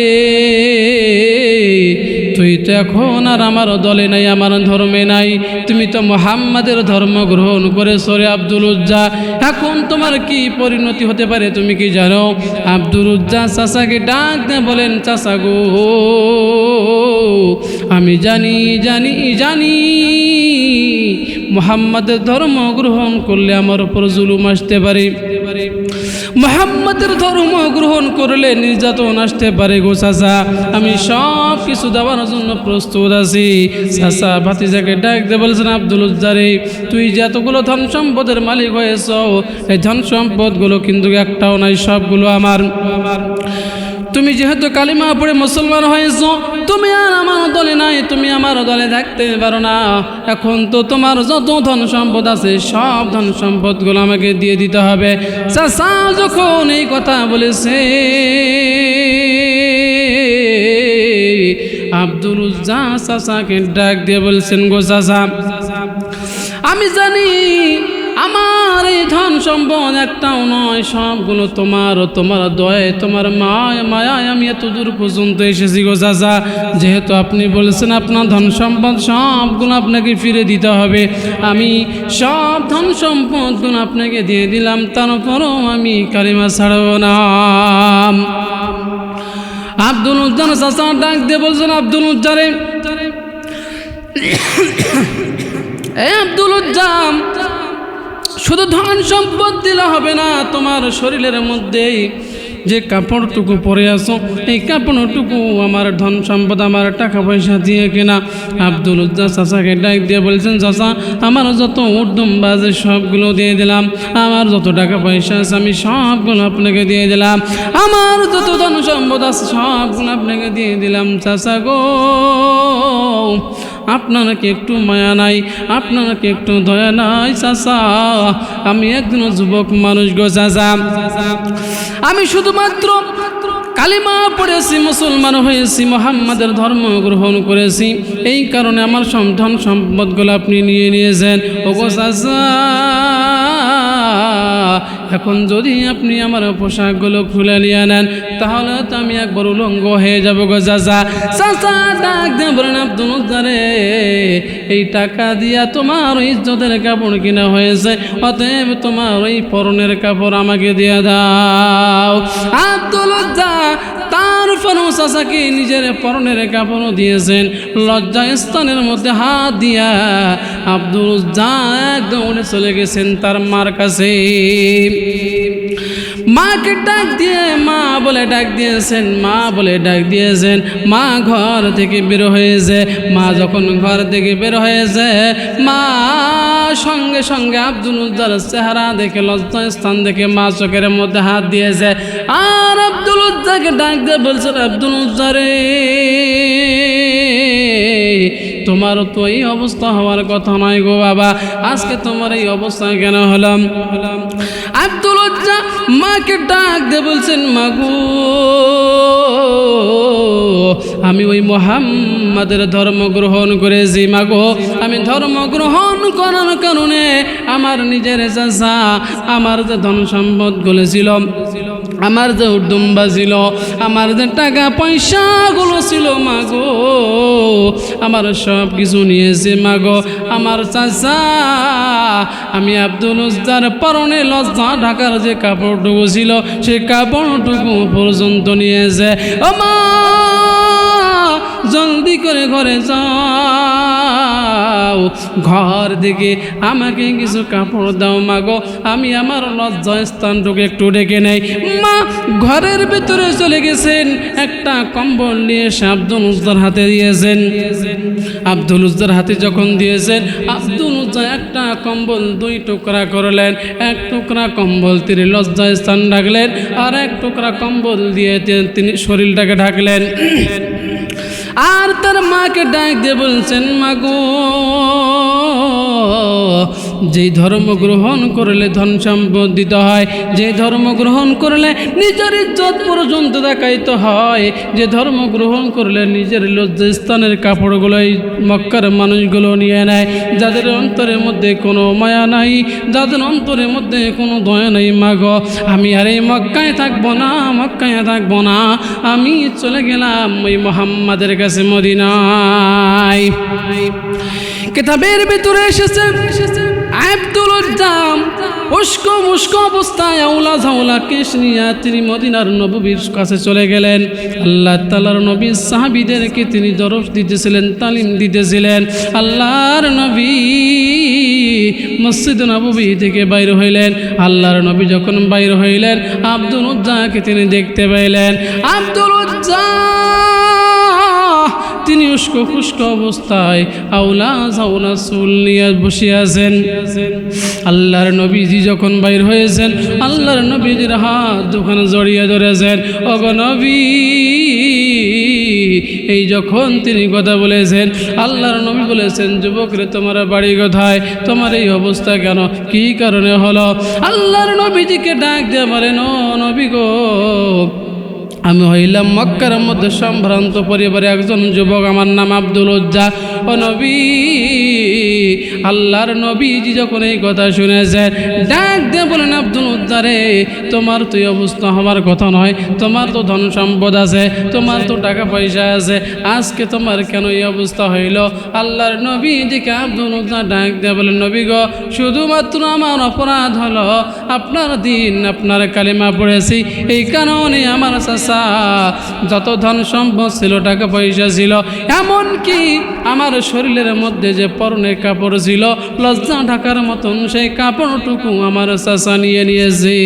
তুই তো এখন আর আমার দলে নাই, আমার ধর্মে নাই, তুমি তো মুহাম্মাদের ধর্ম গ্রহণ করেছো রে আব্দুল উজ্জা, এখন তোমার কি পরিণতি হতে পারে তুমি কি জানো? আব্দুল উজ্জা চাচাকে ডাক দিয়ে বলেন, চাচা গো, আমি জানি জানি জানি মুহাম্মাদের ধর্ম গ্রহণ করলে আমার উপর জুলুম আসতে পারে, মুহাম্মাদের ধর্ম গ্রহণ করলে নির্যাতন আসতে পারে। গো চাচা, আমি সব কিছু দেওয়ার জন্য প্রস্তুত আছি। চাচা ভাতিজাকে ডাক দিয়ে বলছেন, আব্দুল উজ্জা রে, তুই যে এতগুলো ধন সম্পদের মালিক হয়েছ, এই ধন সম্পদগুলো কিন্তু একটাও নাই, সবগুলো আমার। তুমি যেহেতু কালিমা পড়ে মুসলমান হয়েছ, তুমি আর আমার দলে নাই, তুমি আমার দলে থাকতে পারো না। এখন তো তোমার যত ধন সম্পদ আছে সব ধন সম্পদগুলো আমাকে দিয়ে দিতে হবে। চাচা যখন এই কথা বলেছে, আব্দুল উজ্জা চাচাকে ডাক দিয়ে বলছেন, গো চাচা, আমি জানি আমার এই ধন সম্পদ একটাও নয়, সবগুলো তোমার ও তোমার দয়ায়, তোমার মায়ায় আমি এত দূর পর্যন্ত এসেছি গো চাচা। যেহেতু আপনি বলছেন আপনার ধন সম্পদ সবগুলো আপনাকে ফিরে দিতে হবে, আমি সব ধন সম্পদগুলো আপনাকে দিয়ে দিলাম, তারপরও আমি কালিমা ছাড়ব না। আব্দুল উজ্জার চাচা ডাক দিয়ে বলছেন, আব্দুল উজ্জারে, এই আব্দুল উজ্জা, শুধু ধন সম্পদ দিলে হবে না, তোমার শরীরের মধ্যে যে কাপড়টুকু পরে আসো এই কাপড়টুকু আমার ধন সম্পদ, আমার টাকা পয়সা দিয়ে কেনা। আব্দুল উজ্জা চাচাকে ডাক দিয়ে বলছেন, চাচা, আমার যত উদ্যম বাজে সবগুলো দিয়ে দিলাম, আমার যত টাকা পয়সা আছে আমি সবগুলো আপনাকে দিয়ে দিলাম, আমার যত ধন সম্পদ আছে সবগুলো আপনাকে দিয়ে দিলাম। চাচা গো, আপনারা কি একটু মায়া নাই? আপনারা কি একটু দয়া নাই? চাচা, আমি একজন যুবক মানুষ গো চাচা, আমি শুধুমাত্র কালিমা পড়েছি, মুসলমান হয়েছি, মুহাম্মাদের ধর্ম গ্রহণ করেছি, এই কারণে আমার ধন সম্পদগুলো আপনি নিয়ে নিয়েছেন। ও গো চাচা, এখন যদি আপনি আমার পোশাকগুলো খুলে নিয়ে নেন তাহলে তো আমি একবার উলঙ্গ হয়ে যাবো গো চাচা। চাচা ডাক দিয়ে বলেন, আব্দুল উজ্জারে, এই টাকা দিয়া তোমার ইজ্জতের কাপড় কিনা হয়েছে, অতএব তোমার ওই পরনের কাপড় আমাকে দিয়ে দাও। আব্দুল উজ্জা তারপরও চাচাকে নিজের পরনের কাপড়ও দিয়েছেন। লজ্জা স্থানের মধ্যে হাত দিয়া আব্দুল উজ্জা একদম উঠে চলে গেছেন তার মার কাছে। মাকে ডাক দিয়ে মা বলে ডাক দিয়েছেন, মা বলে ডাক দিয়েছেন। মা ঘর থেকে বের হয়েছে। মা যখন ঘর থেকে বের হয়েছে, মা সঙ্গে সঙ্গে আব্দুল উজ্জার চেহারা দেখে, লজ্জা স্থান দেখে মা চোখের মধ্যে হাত দিয়েছে আর আব্দুল উজ্জাকে ডাক দিয়ে বলছেন, আব্দুল উজ্জারে, তোমার তো এই অবস্থা হওয়ার কথা নয় গো বাবা, আজকে তোমার এই অবস্থা কেন হলাম? আব্দুল উজ্জা মাকে ডাক দিয়ে বলছেন, মাগো, আমি ওই মুহাম্মাদের ধর্ম গ্রহণ করেছি। মাগো, আমি ধর্ম গ্রহণ করার কারণে আমার নিজের চাচা, আমার যে ধন সম্পদগুলো ছিল, আমার যে উদ্যম্বা ছিল, আমার যে টাকা পয়সাগুলো ছিল, মাগো, আমার সব কিছু নিয়েছে। মাগো, আমার চাচা, আমি আব্দুল উজ্জার পরনে লজ্জা ঢাকার যে কাপড়টুকু ছিল সেই কাপড়টুকু পর্যন্ত নিয়েছে। ও মা, জলদি করে ঘরে যাও, ঘর থেকে আমাকে কিছু কাপড় দাও। মাগো, আমি আমার লজ্জা স্থানটুকু একটু ডেকে নেই। মা ঘরের ভিতরে চলে গেছেন, একটা কম্বল নিয়ে এসে আব্দুল উজ্জার হাতে দিয়েছেন। আব্দুল উজ্জার হাতে যখন দিয়েছেন, আব্দুল উজ্জা একটা কম্বল দুই টুকরা করলেন। এক টুকরা কম্বল তিনি লজ্জা স্থান ঢাকলেন, আর এক টুকরা কম্বল দিয়ে তিনি শরীরটাকে ঢাকলেন। আর তার মাকে ডাক দিয়ে বলছেন, মাগো, যেই ধর্ম গ্রহণ করলে ধন সম্পদ দিতে হয়, যে ধর্ম গ্রহণ করলে নিজের ইজ্জত পর্যন্ত দেখাইতে হয়, যে ধর্ম গ্রহণ করলে নিজের লজ্জাস্থানের কাপড়গুলো এই মক্কার মানুষগুলো নিয়ে নেয়, যাদের অন্তরের মধ্যে কোনো মায়া নাই, যাদের অন্তরের মধ্যে কোনো দয়া নেই, মাগো, আমি আর এই মক্কায় থাকবো না, মক্কায় থাকবো না, আমি চলে গেলাম ওই মুহাম্মাদের কাছে, মদিনায়। কিতাবের ভিতরে এসেছে আব্দুল উজ্জা উস্কো মুস্কো অবস্থায় আউলা ঝাউলা কেশ নিয়ে তিনি মদিনার নববীর কাছে চলে গেলেন। আল্লাহ তাআলার নবী সাহাবীদেরকে তিনি দরস দিতেছিলেন, তালিম দিতেছিলেন। আল্লাহর নবী মসজিদ নববী থেকে বাইর হইলেন। আল্লাহর নবী যখন বাইর হইলেন, আব্দুল উজ্জাকে তিনি দেখতে পাইলেন। আব্দুল উজ্জা তিনি উস্কো খুস্কো অবস্থায় আউলা ঝাউলা চুল নিয়ে বসে আছেন। আল্লাহর নবীজি যখন বাইর হয়েছেন, আল্লাহর নবীজির হাত দুখানে জড়িয়ে ধরেছেন। ওগো নবী, এই যখন তিনি কথা বলেছেন, আল্লাহর নবী বলেছেন, যুবক রে, তোমার বাড়ি কোথায়? তোমার এই অবস্থা কেন? কি কারণে হলো? আল্লাহর নবীজিকে ডাক দিয়ে বলেন, ও নবী গো, আমি হইলাম মক্কার মধ্যে সম্ভ্রান্ত পরিবারে একজন যুবক, আমার নাম আব্দুল উজ্জা। ও নবী, আল্লাহর নবীজি যখন এই কথা শুনেছেন, ডাক দিয়ে বলেন, আব্দুল উজ্জা রে, তোমার তো এই অবস্থা হওয়ার কথা নয়, তোমার তো ধন সম্পদ আছে, তোমার তো টাকা পয়সা আছে, আজকে তোমার কেন এই অবস্থা হইল? আল্লাহর নবীজিকে আব্দুল উজ্জা ডাক দিয়ে বলেন, নবী গো, শুধুমাত্র আমার অপরাধ হলো আপনার দিন, আপনার কালিমা পড়েছি, এই কারণে আমার চাচা যত ধন সম্পদ ছিল, টাকা পয়সা ছিল, এমনকি আমার শরীরের মধ্যে যে পরনের কাপড় ছিল, লজ্জা ঢাকার মতন সেই কাপড়টুকু আমার চাচা নিয়ে নিয়েছে।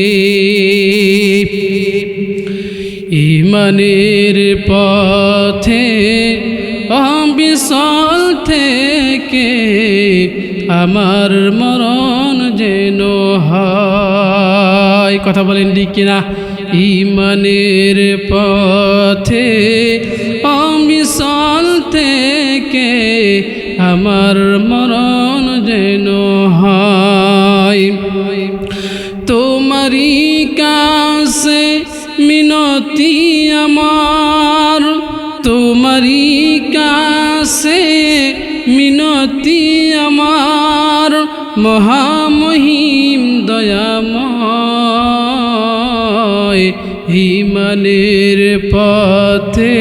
ঈমানের পথে অবিচল থেকে আমার মরণ যেন হয়। কথা বলেন ঠিক কিনা? ঈমানের পথে অবিচল থেকে আমার মরণ যেন হয়। তোমারই কাছে মিনতি আমার, তোমারই কাছে মিনতি আমার, মহামহিম দয়াময়। ঈমানের পথে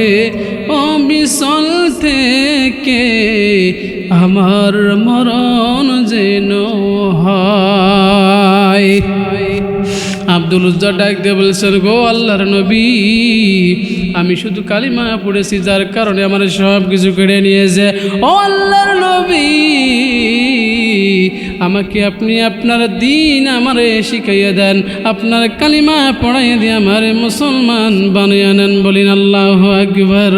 অবিচল থেকে আমার মরণ যেন হয়। আব্দুল উজ্জা ডাক দিয়ে বলছেন, গো আল্লাহর নবী, আমি শুধু কালিমা পড়েছি, যার কারণে আমার সব কিছু কেড়ে নিয়েছে। ও আল্লাহর নবী, আমাকে আপনি আপনার দিন আমারে শিখাইয়া দেন, আপনার কালিমা পড়াইয়া দিয়ে আমারে মুসলমান বানিয়ে নেন। বলিন আল্লাহু আকবার।